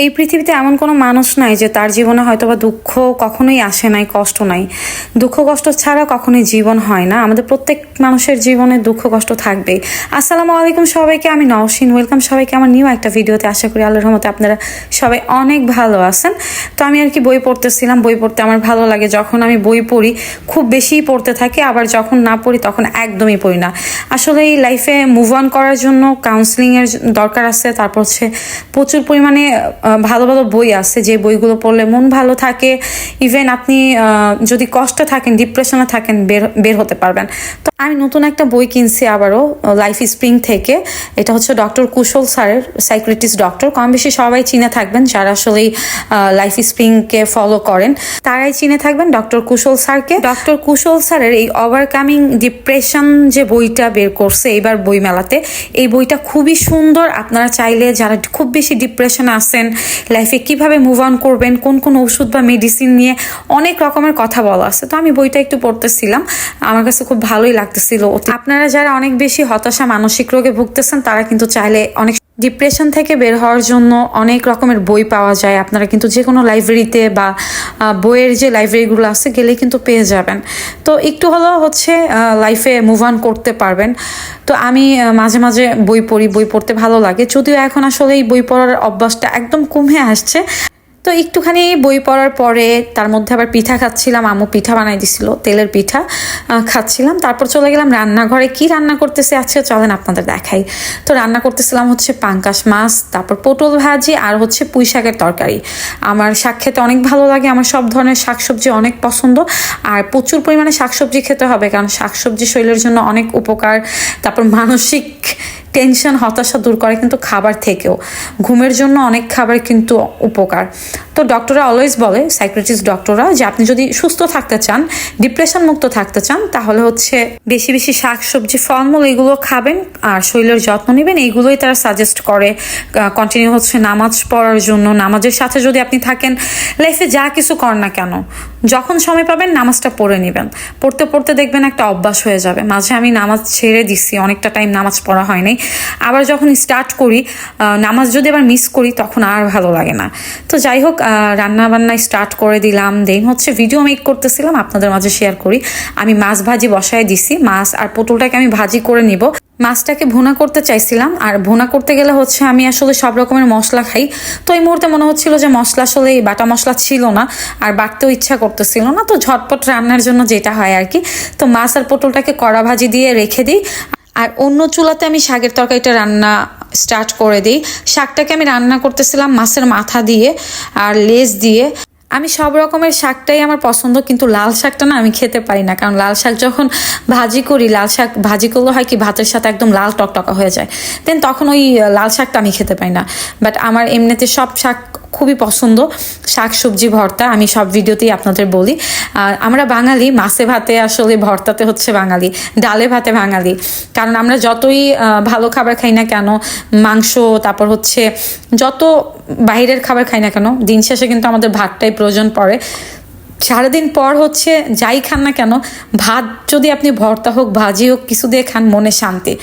এই পৃথিবীতে এমন কোনো মানুষ নাই যে তার জীবনে হয়তোবা দুঃখ কখনোই আসে নাই, কষ্ট নাই। দুঃখ কষ্ট ছাড়া কখনোই জীবন হয় না। আমাদের প্রত্যেক মানুষের জীবনে দুঃখ কষ্ট থাকবেই। আসসালামু আলাইকুম সবাইকে, আমি নওশিন। ওয়েলকাম সবাইকে আমার নিউ একটা ভিডিওতে। আশা করি আল্লাহর রহমতে আপনারা সবাই অনেক ভালো আছেন। তো আমি আর কি বই পড়তেছিলাম। বই পড়তে আমার ভালো লাগে। যখন আমি বই পড়ি খুব বেশিই পড়তে থাকি, আবার যখন না পড়ি তখন একদমই পড়ি না। আসলে এই লাইফে মুভ অন করার জন্য কাউন্সিলিংয়ের দরকার আছে। তারপর হচ্ছে প্রচুর পরিমাণে ভালো ভালো বই আছে, যে বইগুলো পড়লে মন ভালো থাকে। ইভেন আপনি যদি কষ্টে থাকেন, ডিপ্রেশনে থাকেন, বের হতে পারবেন। তো আমি নতুন একটা বই কিনছি আবারও, লাইফ স্প্রিং থেকে। এটা হচ্ছে ডক্টর কুশল স্যারের, সাইকিয়াট্রিস্ট ডক্টর। কম বেশি সবাই চিনে থাকবেন, যারা আসলে লাইফ স্প্রিংকে ফলো করেন তারাই চিনে থাকবেন ডক্টর কুশল স্যারকে। ডক্টর কুশল স্যারের এই ওভারকামিং ডিপ্রেশন যে বইটা বের করছে এবার বইমেলাতে, এই বইটা খুবই সুন্দর। আপনারা চাইলে যারা খুব বেশি ডিপ্রেশনে আছেন, লাইফে কিভাবে মুভ অন করবেন, কোন কোন ওষুধ বা মেডিসিন নিয়ে অনেক রকমের কথা বলা আছে। তো আমি বইটা একটু পড়তেছিলাম, আমার কাছে খুব ভালোই লাগতেছিল। আপনারা যারা অনেক বেশি হতাশা, মানসিক রোগে ভুগতেছেন, তারা কিন্তু চাইলে অনেক ডিপ্রেশন থেকে বের হওয়ার জন্য অনেক রকমের বই পাওয়া যায়। আপনারা কিন্তু যে কোনো লাইব্রেরিতে বা বইয়ের যে লাইব্রেরিগুলো আছে গেলেই কিন্তু পেয়ে যাবেন। তো একটু হলেও হচ্ছে লাইফে মুভ অন করতে পারবেন। তো আমি মাঝে মাঝে বই পড়ি, বই পড়তে ভালো লাগে। যদিও এখন আসলে এই বই পড়ার অভ্যাসটা একদম কমে আসছে। তো একটুখানি বই পড়ার পরে তার মধ্যে আবার পিঠা খাচ্ছিলাম। আম্মু পিঠা বানাই দিছিল, তেলের পিঠা খাচ্ছিলাম। তারপর চলে গেলাম রান্নাঘরে। কি রান্না করতেছে আজকে চলেন আপনাদের দেখাই। তো রান্না করতেছিলাম হচ্ছে পাঙ্কাশ মাছ, তারপর পটল ভাজি, আর হচ্ছে পুঁই শাকের তরকারি। আমার শাক খেতে অনেক ভালো লাগে, আমার সব ধরনের শাকসবজি অনেক পছন্দ। আর প্রচুর পরিমাণে শাকসবজি খেতে হবে, কারণ শাকসবজি শরীরের জন্য অনেক উপকার। তারপর মানসিক টেনশন, হতাশা দূর করে কিন্তু খাবার থেকেও। ঘুমের জন্য অনেক খাবার কিন্তু উপকার। তো ডক্টররা অলওয়েজ বলে, সাইকিয়াট্রিস্ট ডক্টররা, যে আপনি যদি সুস্থ থাকতে চান, ডিপ্রেশন মুক্ত থাকতে চান, তাহলে হচ্ছে বেশি বেশি শাকসবজি, ফলমূল এগুলো খাবেন আর শরীরের যত্ন নেবেন। এইগুলোই তারা সাজেস্ট করে। কন্টিনিউ হচ্ছে নামাজ পড়ার জন্য। নামাজের সাথে যদি আপনি থাকেন, লাইফে যা কিছু করেন না কেন, যখন সময় পাবেন নামাজটা পড়ে নেবেন। পড়তে পড়তে দেখবেন একটা অভ্যাস হয়ে যাবে। মাঝে আমি নামাজ ছেড়ে দিছি, অনেকটা টাইম নামাজ পড়া হয় নাই। আবার যখন স্টার্ট করি, নামাজ যদি আবার মিস করি তখন আর ভালো লাগে না। তো যাই হোক, রান্না বান্না স্টার্ট করে দিলাম। দেন হচ্ছে ভিডিও মেক করতেছিলাম, আপনাদের মাঝে শেয়ার করি। আমি মাছ ভাজি বসায় দিছি। মাছ আর পটলটাকে আমি ভাজি করে নিব। মাছটাকে ভুনা করতে চাইছিলাম, আর ভুনা করতে গেলে হচ্ছে আমি আসলে সব রকমের মশলা খাই। তো এই মুহূর্তে মনে হচ্ছিল যে মশলা আসলে এই বাটা মশলা ছিল না, আর বাটতেও ইচ্ছা করতেছিল না। তো ঝটপট রান্নার জন্য যেটা হয় আর কি। তো মাছ আর পটলটাকে কড়া ভাজি দিয়ে রেখে দিই, আর অন্য চুলাতে আমি শাকের তরকারিটা রান্না স্টার্ট করে দিই। শাকটাকে আমি রান্না করতেছিলাম মাছের মাথা দিয়ে আর লেজ দিয়ে। আমি সব রকমের শাকটাই আমার পছন্দ, কিন্তু লাল শাকটা না আমি খেতে পারি না। কারণ লাল শাক যখন ভাজি করি, লাল শাক ভাজি করলে হয় কি ভাতের সাথে একদম লাল টকটকা হয়ে যায়। দেন তখন ওই লাল শাকটা আমি খেতে পারি না। বাট আমার এমনিতে সব শাক খুবই পছন্দ। শাক সবজি ভর্তা আমি সব ভিডিওতেই আপনাদের বলি। আমরা বাঙালি, মাছে ভাতে আসলে ভর্তাতে হচ্ছে বাঙালি, ডালে ভাতে বাঙালি। কারণ আমরা যতই ভালো খাবার খাই না কেন, মাংস, তারপর হচ্ছে যত বাইরের খাবার খাই না কেন, দিন শেষে কিন্তু আমাদের ভাতটাই প্রয়োজন পড়ে। সারাদিন পর হচ্ছে যাই খান না কেন, ভাত যদি আপনি ভর্তা হোক, ভাজি হোক, কিছু দিয়ে খান, মনে শান্তি।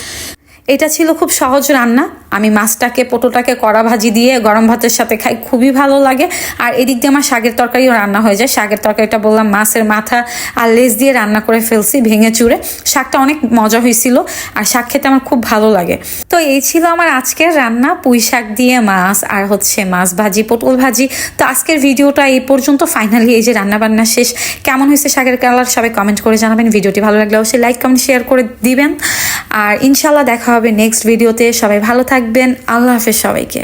এটা ছিল খুব সহজ রান্না। আমি মাছটাকে, পটলটাকে কড়া ভাজি দিয়ে গরম ভাতের সাথে খাই, খুবই ভালো লাগে। আর এদিক দিয়ে আমার শাকের তরকারিও রান্না হয়ে যায়। শাকের তরকারিটা বললাম মাছের মাথা আর লেজ দিয়ে রান্না করে ফেলছি ভেঙে চুড়ে। শাকটা অনেক মজা হয়েছিল, আর শাক খেতে আমার খুব ভালো লাগে। তো এই ছিল আমার আজকের রান্না, পুঁই শাক দিয়ে মাছ আর হচ্ছে মাছ ভাজি, পটল ভাজি। তো আজকের ভিডিওটা এই পর্যন্ত। ফাইনালি এই যে রান্না বান্না শেষ। কেমন হয়েছে শাকের কালার সবাই কমেন্ট করে জানাবেন। ভিডিওটি ভালো লাগলে অবশ্যই লাইক, কমেন্ট, শেয়ার করে দিবেন। আর ইনশাল্লাহ দেখা হবে নেক্সট ভিডিওতে। সবাই ভালো থাকবেন। আল্লাহ হাফেজ সবাইকে।